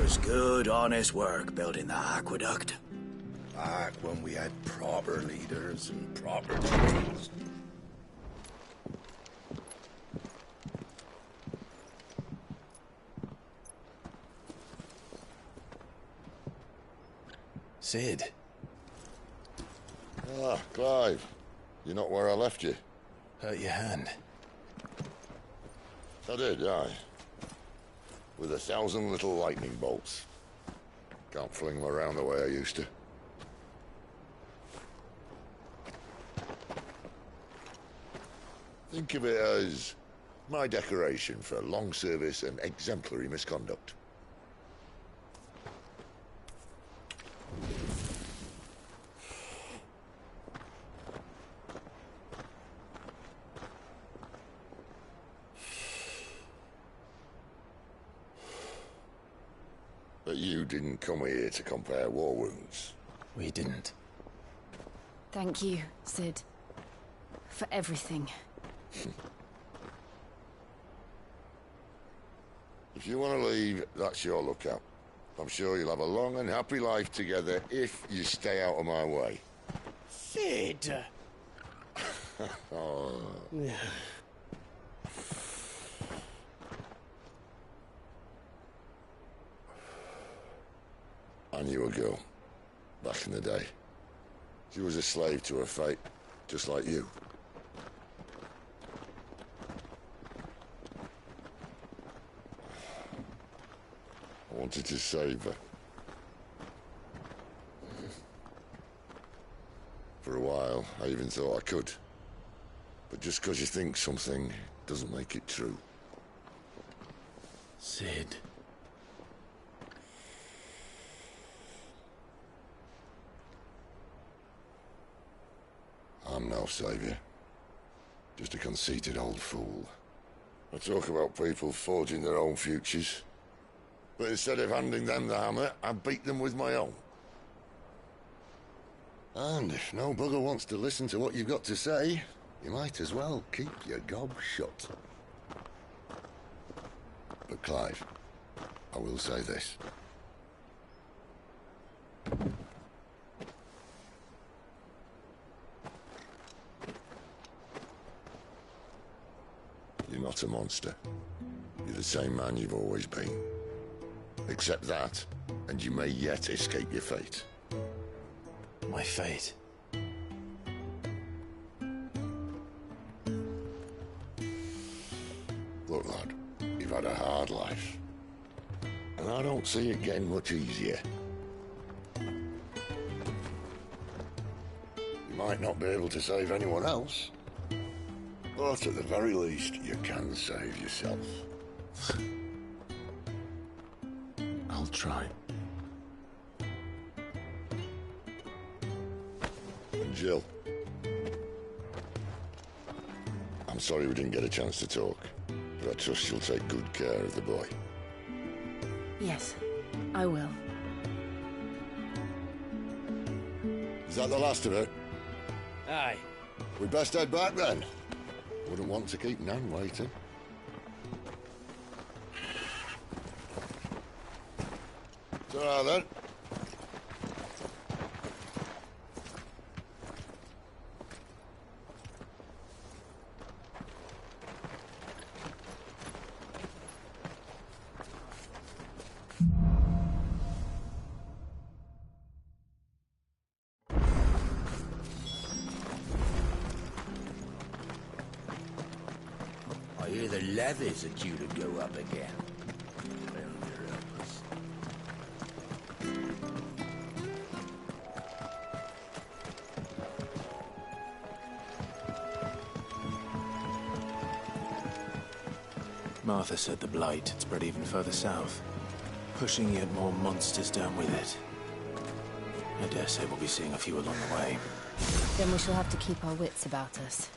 was good, honest work building the aqueduct. Back when we had proper leaders and proper tools. Sid. Ah, Clive. You're not where I left you. Hurt your hand. I did, aye. With 1,000 little lightning bolts. Can't fling them around the way I used to. Think of it as my decoration for long service and exemplary misconduct. But you didn't come here to compare war wounds. We didn't. Thank you, Sid. For everything. If you want to leave, that's your lookout. I'm sure you'll have a long and happy life together if you stay out of my way. Sid! Oh. I knew a girl, back in the day. She was a slave to her fate, just like you. I wanted to save her. For a while, I even thought I could. But just because you think something doesn't make it true. Sid. I'm no savior. Just a conceited old fool. I talk about people forging their own futures. But instead of handing them the hammer, I beat them with my own. And if no bugger wants to listen to what you've got to say, you might as well keep your gob shut. But Clive, I will say this. You're not a monster. You're the same man you've always been. Accept that, and you may yet escape your fate. My fate. Look, lad, you've had a hard life. And I don't see it getting much easier. You might not be able to save anyone else, but at the very least, you can save yourself. I'll try. And Jill, I'm sorry we didn't get a chance to talk, but I trust you'll take good care of the boy. Yes, I will. Is that the last of it? Aye. We'd best head back then. Wouldn't want to keep Nan waiting. Ta-ra then. I hear the levies are due to go up again. Martha said the blight had spread even further south, pushing yet more monsters down with it. I dare say we'll be seeing a few along the way. Then we shall have to keep our wits about us.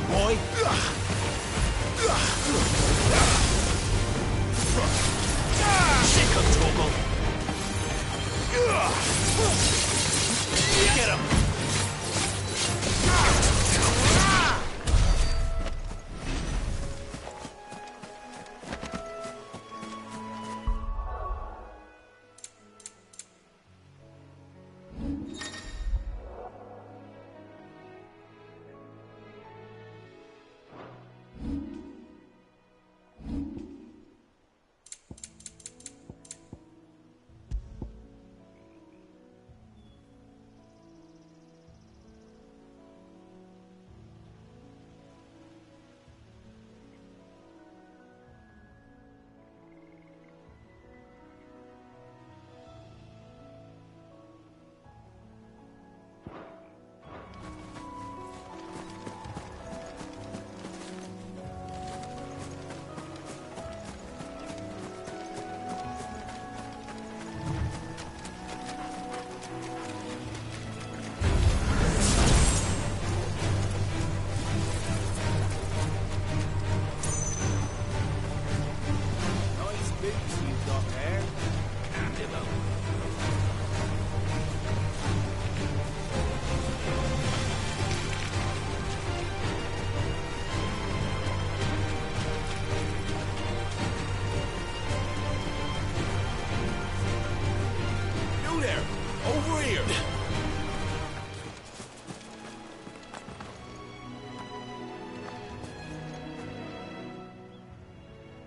him, boy! Sick of trouble! Get him!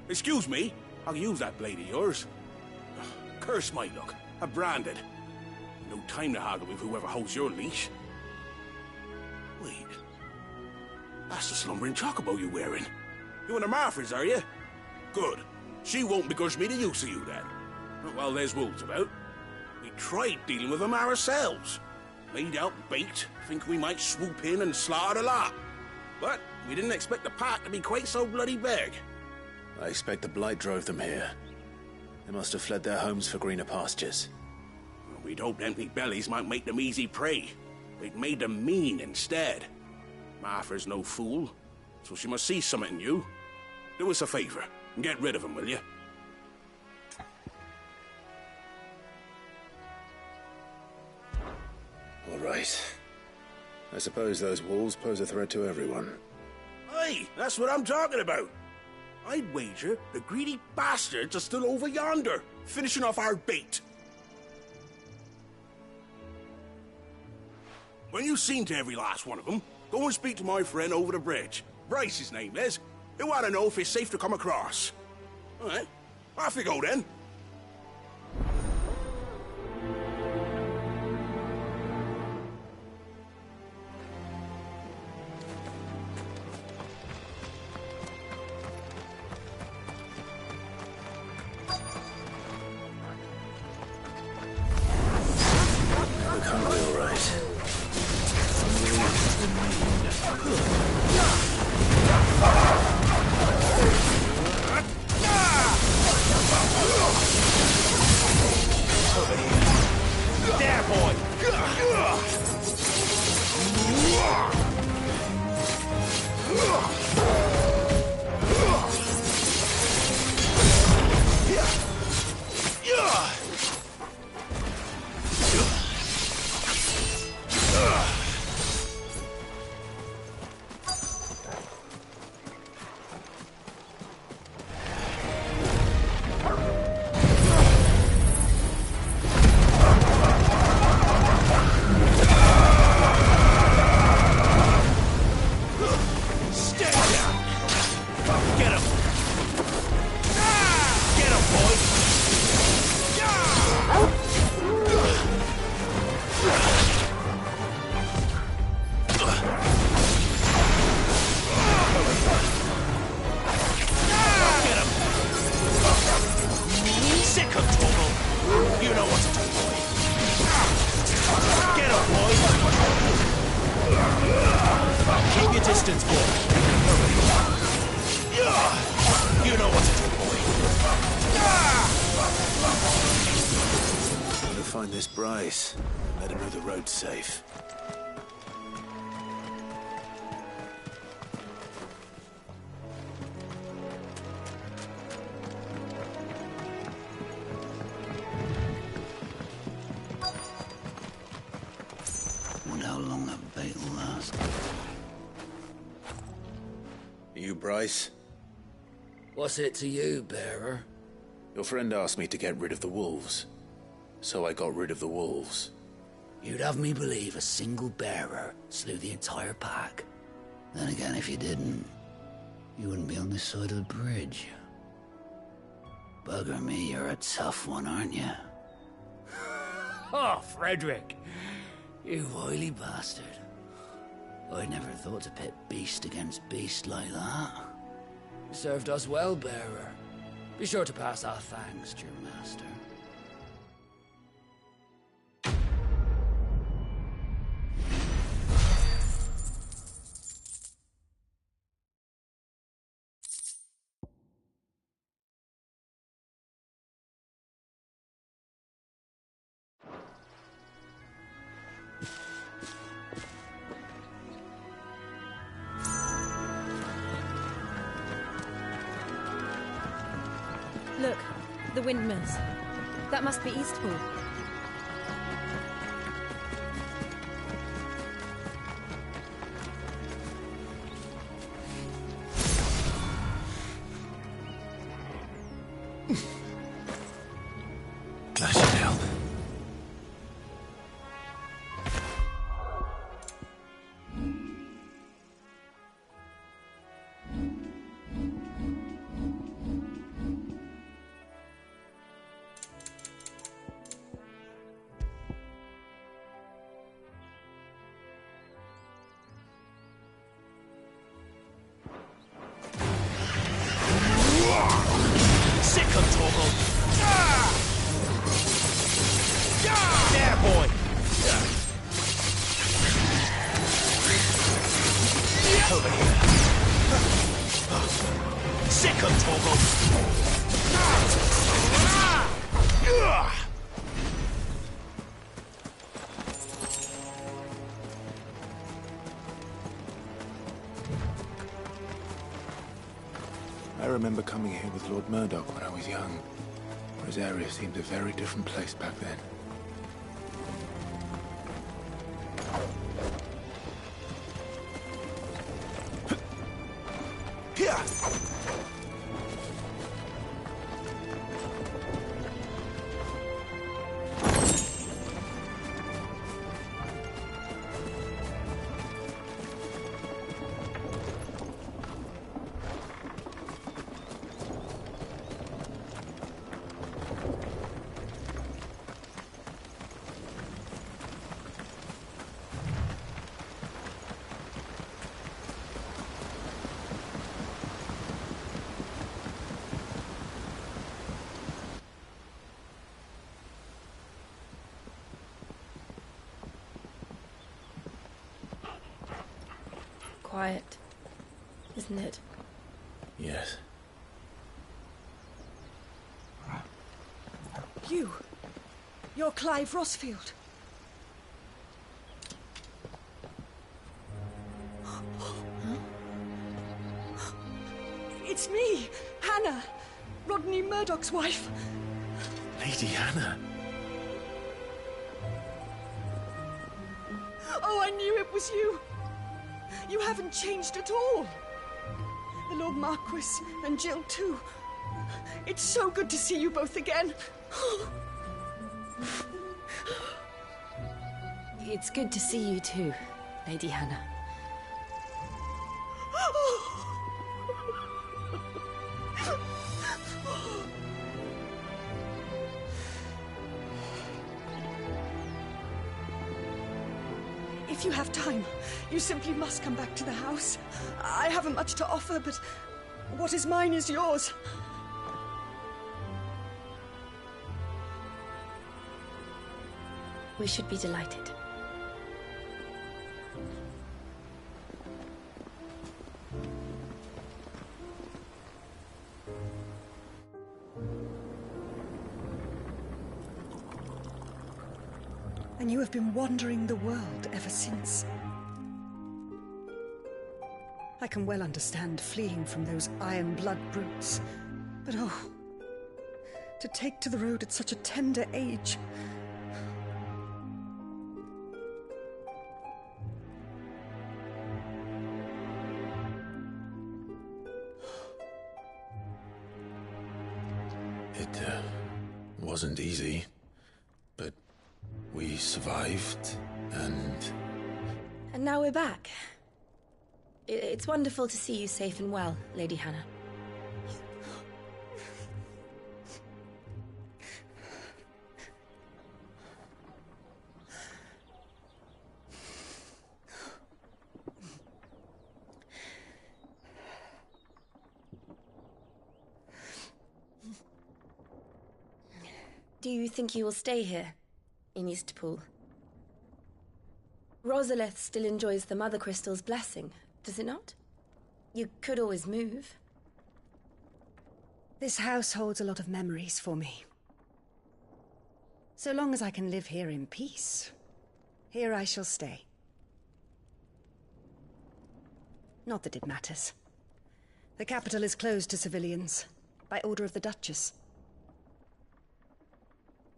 Excuse me, I'll use that blade of yours. Curse my luck, I'm branded. No time to haggle with whoever holds your leash. Wait, that's the slumbering chocobo you're wearing. You and the Marfors, are you? Good. She won't begrudge me the use of you then. Well, there's wolves about. We tried dealing with them ourselves. Laid out bait, think we might swoop in and slaughter the lot. But we didn't expect the pack to be quite so bloody big. I expect the blight drove them here. They must have fled their homes for greener pastures. We'd hoped empty bellies might make them easy prey. We'd made them mean instead. Martha's no fool, so she must see something in you. Do us a favor and get rid of them, will you? All right. I suppose those wolves pose a threat to everyone. Aye, that's what I'm talking about. I'd wager the greedy bastards are still over yonder, finishing off our bait. When you've seen to every last one of them, go and speak to my friend over the bridge. Bryce, his name is. He'll want to know if it's safe to come across. All right, off you go then. Let him know the road's safe. You, Bryce? What's it to you, bearer? Your friend asked me to get rid of the wolves. So I got rid of the wolves. You'd have me believe a single bearer slew the entire pack. Then again, if you didn't, you wouldn't be on this side of the bridge. Bugger me, you're a tough one, aren't you? Oh, Frederick! You wily bastard. I'd never thought to pit beast against beast like that. You served us well, bearer. Be sure to pass our thanks to your master. Look, the windmills. That must be Eastpool. Glad you help. Sick of Torgal! There, boy! Over here! Sick of Torgal! I remember coming here with Lord Murdoch when I was young. Rosaria seemed a very different place back then. Quiet, isn't it? Yes. You're Clive Rossfield. It's me, Hannah, Rodney Murdoch's wife. Lady Hannah. Oh, I knew it was you. You haven't changed at all. The Lord Marquis and Jill too. It's so good to see you both again. It's good to see you too, Lady Hannah. If you have time, you simply must come back to the house. I haven't much to offer, but what is mine is yours. We should be delighted. And you have been wandering the world ever since. I can well understand fleeing from those iron blood brutes. But oh, to take to the road at such a tender age. It wasn't easy, but we survived, and... And now we're back. It's wonderful to see you safe and well, Lady Hannah. Do you think you will stay here, in Eastpool? Rosalith still enjoys the Mother Crystal's blessing, does it not? You could always move. This house holds a lot of memories for me. So long as I can live here in peace, here I shall stay. Not that it matters. The capital is closed to civilians, by order of the Duchess.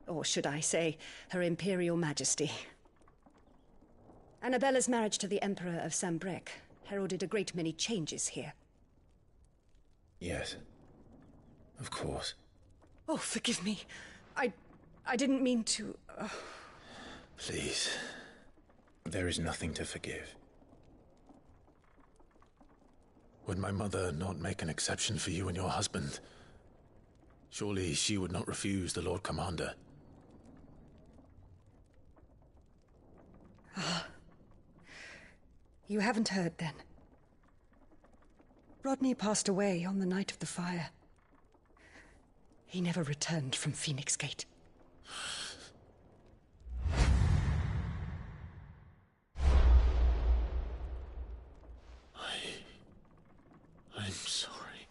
Or should I say, Her Imperial Majesty. Annabella's marriage to the Emperor of Sambrec heralded a great many changes here. Yes, of course. Oh, forgive me. I didn't mean to... Please. There is nothing to forgive. Would my mother not make an exception for you and your husband? Surely she would not refuse the Lord Commander. You haven't heard, then. Rodney passed away on the night of the fire. He never returned from Phoenix Gate. I'm sorry.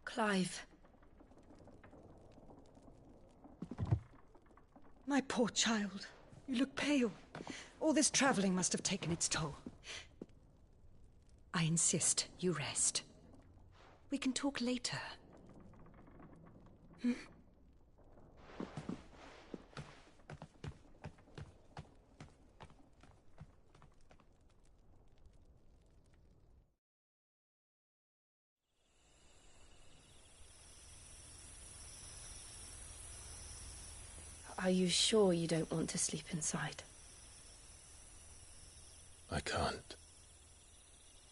Clive. My poor child. You look pale. All this traveling must have taken its toll. I insist you rest. We can talk later. Are you sure you don't want to sleep inside? I can't.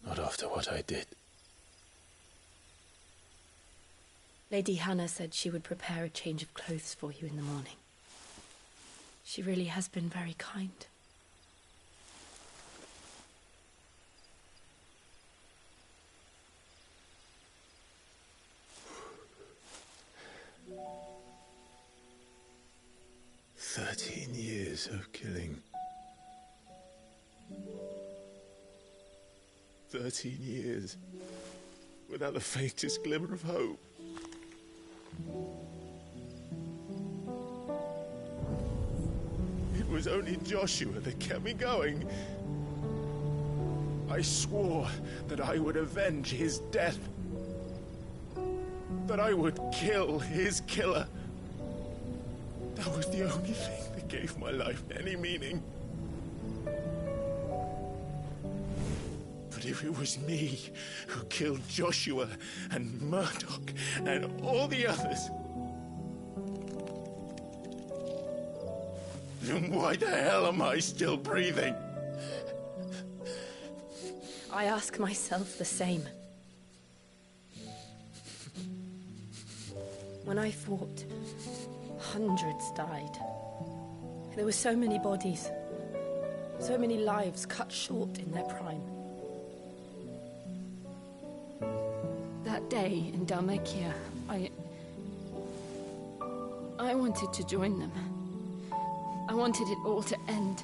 Not after what I did. Lady Hannah said she would prepare a change of clothes for you in the morning. She really has been very kind. Years of killing. 13 years without the faintest glimmer of hope. It was only Joshua that kept me going. I swore that I would avenge his death. That I would kill his killer. That was the only thing that gave my life any meaning. But if it was me who killed Joshua and Murdoch and all the others, then why the hell am I still breathing? I ask myself the same. When I fought, hundreds died. There were so many bodies, so many lives cut short in their prime. That day in Dalmekia, I wanted to join them. I wanted it all to end.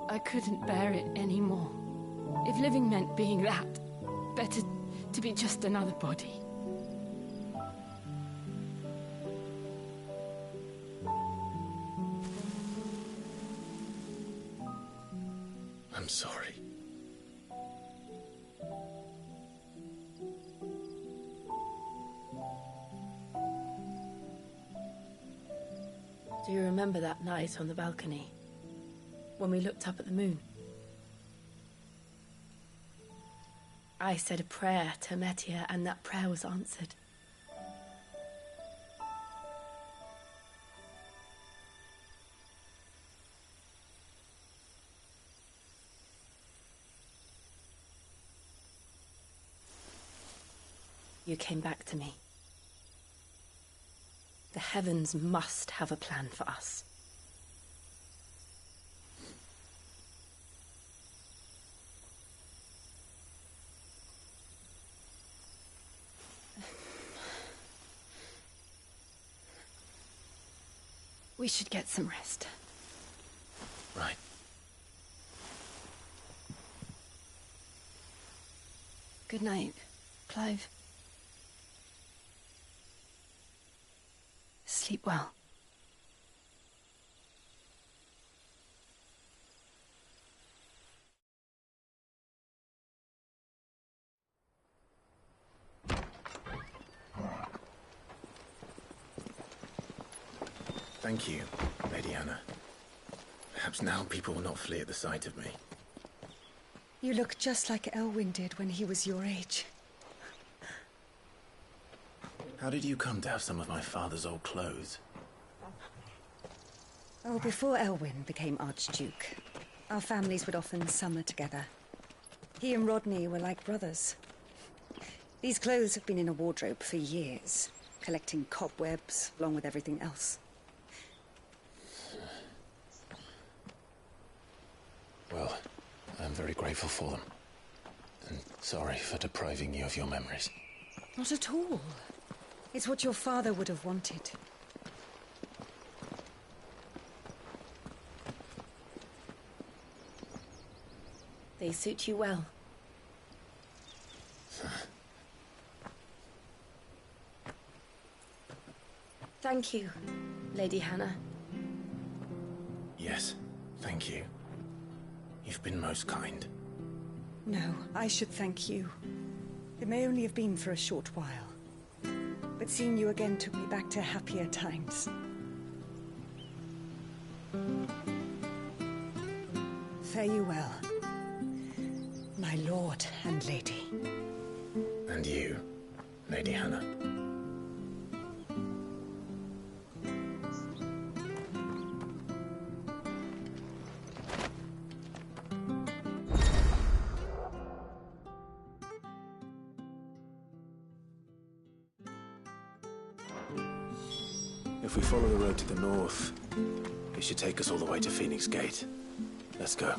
I couldn't bear it anymore. If living meant being that, better to be just another body. I'm sorry. Do you remember that night on the balcony, when we looked up at the moon? I said a prayer to Metia, and that prayer was answered. You came back to me. The heavens must have a plan for us. We should get some rest. Right. Good night, Clive. Sleep well. Thank you, Lady Anna. Perhaps now people will not flee at the sight of me. You look just like Elwyn did when he was your age. How did you come to have some of my father's old clothes? Oh, before Elwyn became Archduke, our families would often summer together. He and Rodney were like brothers. These clothes have been in a wardrobe for years, collecting cobwebs along with everything else. Well, I'm very grateful for them. And sorry for depriving you of your memories. Not at all. It's what your father would have wanted. They suit you well. Thank you, Lady Hannah. Yes, thank you. You've been most kind. No, I should thank you. It may only have been for a short while, but seeing you again took me back to happier times. Fare you well, my lord and lady. And you, Lady Hannah. If we follow the road to the north, it should take us all the way to Phoenix Gate. Let's go.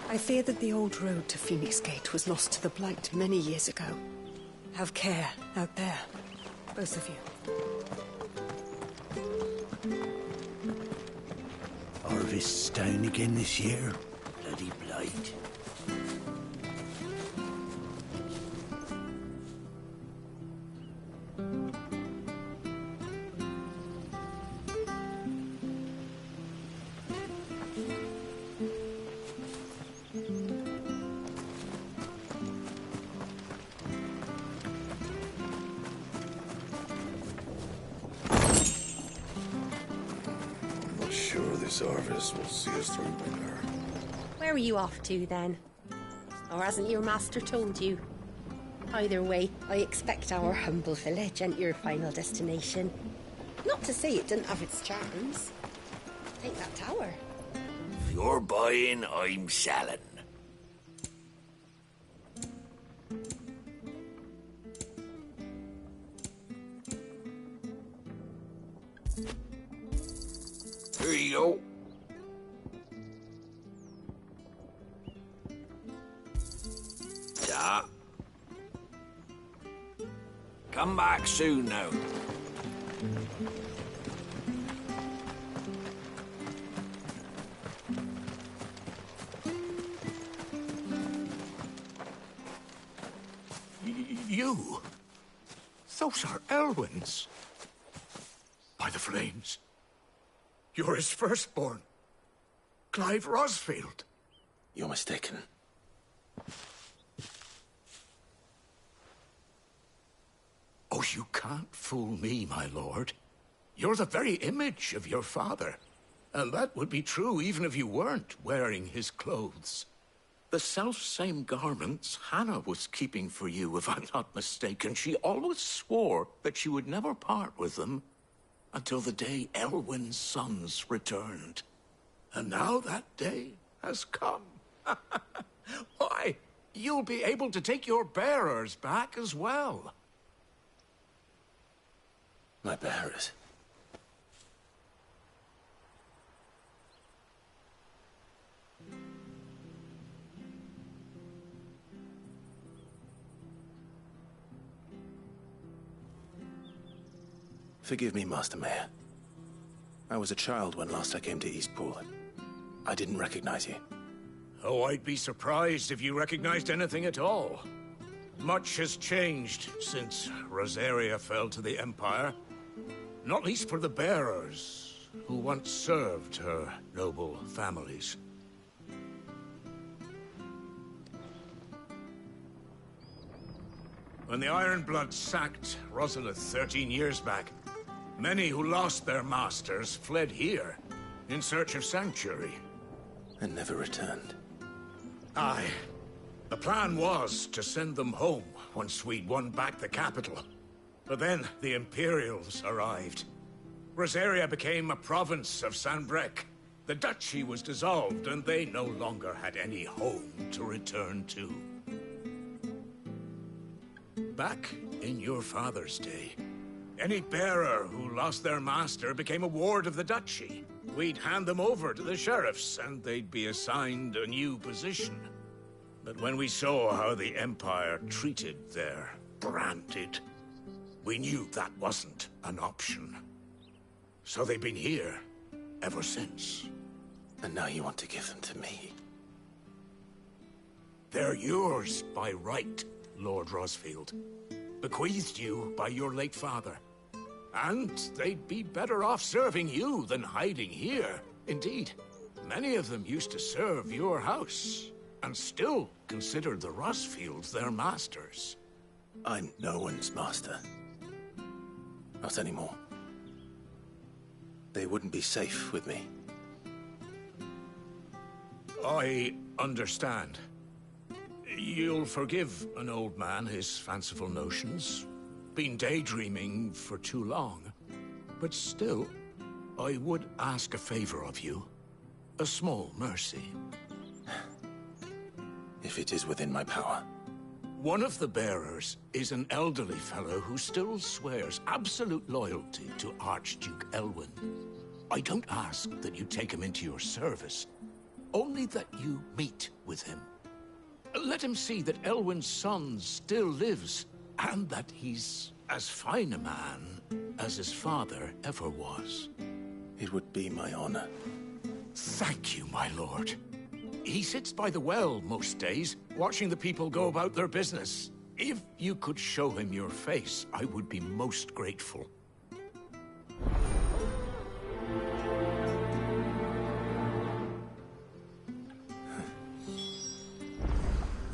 I fear that the old road to Phoenix Gate was lost to the Blight many years ago. Have care out there, both of you. Harvest's down again this year. Bloody blight. This harvest will see us through winter. Where are you off to, then? Or hasn't your master told you? Either way, I expect our humble village ain't your final destination. Not to say it didn't have its charms. Take that tower. If you're buying, I'm selling. Here you go. Yeah. Come back soon now. You? Those are Elwyn's. By the flames. You're his firstborn. Clive Rosfield. You're mistaken. Oh, you can't fool me, my lord. You're the very image of your father. And that would be true even if you weren't wearing his clothes. The self-same garments Hannah was keeping for you, if I'm not mistaken. She always swore that she would never part with them until the day Elwyn's sons returned. And now that day has come. Why, you'll be able to take your bearers back as well. My bearers? Forgive me, Master Mayor. I was a child when last I came to Eastpool. I didn't recognize you. Oh, I'd be surprised if you recognized anything at all. Much has changed since Rosaria fell to the Empire. Not least for the bearers, who once served her noble families. When the Ironbloods sacked Rosalith 13 years back, many who lost their masters fled here in search of sanctuary. And never returned. Aye. The plan was to send them home once we'd won back the capital. But then the Imperials arrived. Rosaria became a province of Sanbreque. The duchy was dissolved, and they no longer had any home to return to. Back in your father's day, any bearer who lost their master became a ward of the duchy. We'd hand them over to the sheriffs, and they'd be assigned a new position. But when we saw how the Empire treated their branded, we knew that wasn't an option. So they've been here ever since. And now you want to give them to me? They're yours by right, Lord Rosfield. Bequeathed you by your late father. And they'd be better off serving you than hiding here. Indeed, many of them used to serve your house, and still considered the Rosfields their masters. I'm no one's master. Not anymore. They wouldn't be safe with me. I understand. You'll forgive an old man his fanciful notions. Been daydreaming for too long. But still, I would ask a favor of you. A small mercy. If it is within my power. One of the bearers is an elderly fellow who still swears absolute loyalty to Archduke Elwyn. I don't ask that you take him into your service, only that you meet with him. Let him see that Elwyn's son still lives, and that he's as fine a man as his father ever was. It would be my honor. Thank you, my lord. He sits by the well most days, watching the people go about their business. If you could show him your face, I would be most grateful.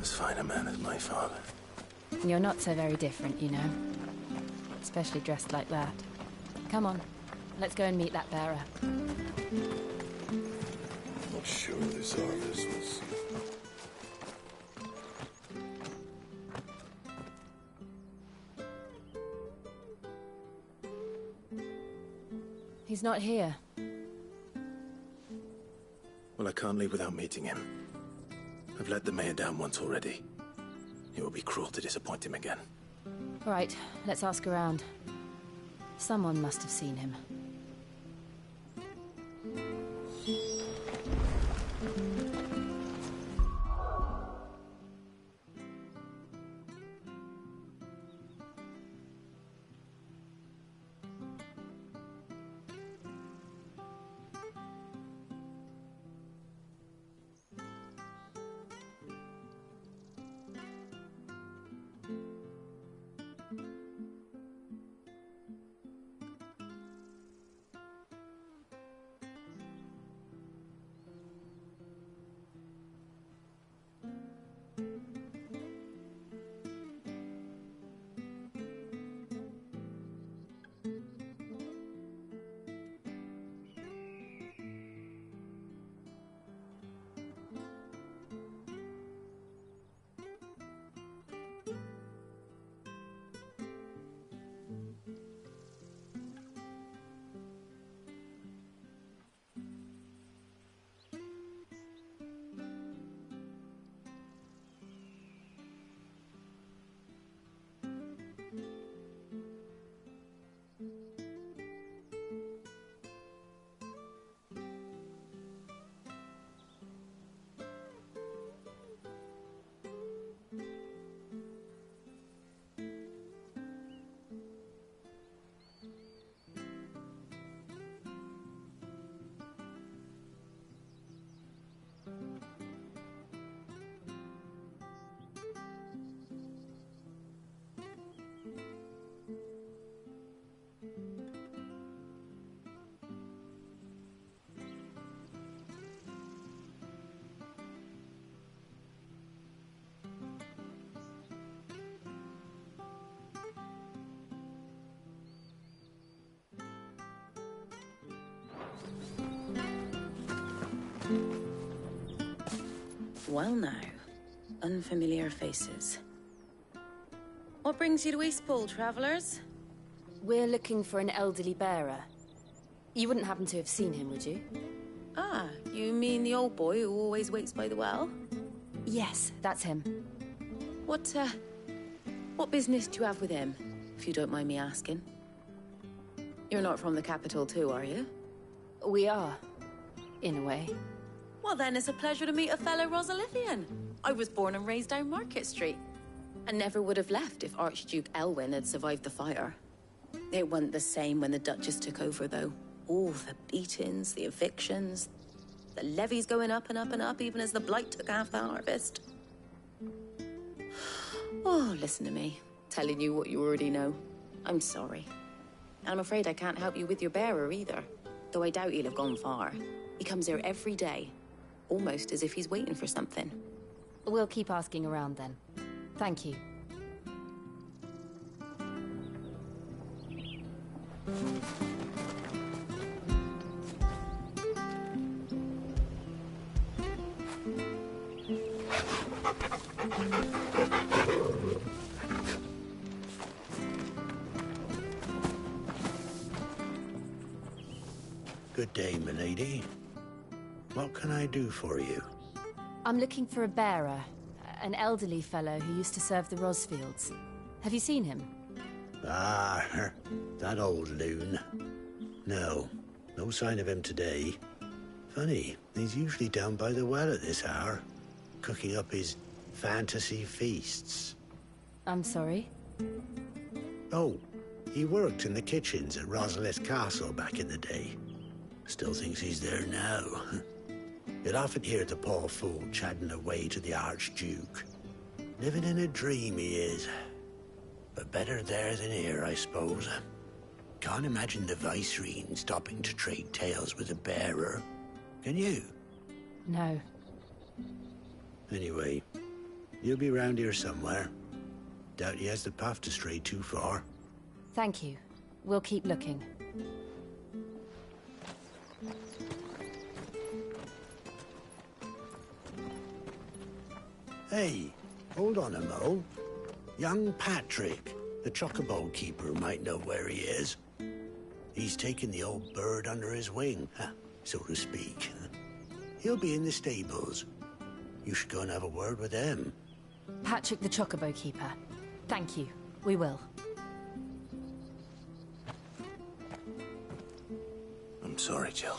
As fine a man as my father. You're not so very different, you know. Especially dressed like that. Come on, let's go and meet that bearer. Not sure this artist was... He's not here. Well, I can't leave without meeting him. I've let the mayor down once already. It would be cruel to disappoint him again. All right, let's ask around. Someone must have seen him. Well now, unfamiliar faces. What brings you to Eastpool, travellers? We're looking for an elderly bearer. You wouldn't happen to have seen him, would you? Ah, you mean the old boy who always waits by the well? Yes, that's him. What business do you have with him, if you don't mind me asking? You're not from the capital too, are you? We are, in a way. Well then, it's a pleasure to meet a fellow Rosalithian. I was born and raised down Market Street, and never would have left if Archduke Elwyn had survived the fire. It wasn't the same when the Duchess took over, though. All the beatings, the evictions, the levies going up and up and up, even as the blight took half the harvest. Oh, listen to me, telling you what you already know. I'm sorry. And I'm afraid I can't help you with your bearer either, though I doubt he'll have gone far. He comes here every day, almost as if he's waiting for something. We'll keep asking around then. Thank you. Good day, milady. What can I do for you? I'm looking for a bearer, an elderly fellow who used to serve the Rosfields. Have you seen him? Ah, that old loon. No sign of him today. Funny, he's usually down by the well at this hour, cooking up his fantasy feasts. I'm sorry? Oh, he worked in the kitchens at Rosalith Castle back in the day. Still thinks he's there now. You'd often hear the poor fool chatting away to the Archduke. Living in a dream he is. But better there than here, I suppose. Can't imagine the Vicereine stopping to trade tales with a bearer. Can you? No. Anyway, you'll be round here somewhere. Doubt he has the path to stray too far. Thank you. We'll keep looking. Hey, hold on a mo. Young Patrick, the chocobo keeper, might know where he is. He's taken the old bird under his wing, so to speak. He'll be in the stables. You should go and have a word with him. Patrick the chocobo keeper. Thank you. We will. I'm sorry, Jill.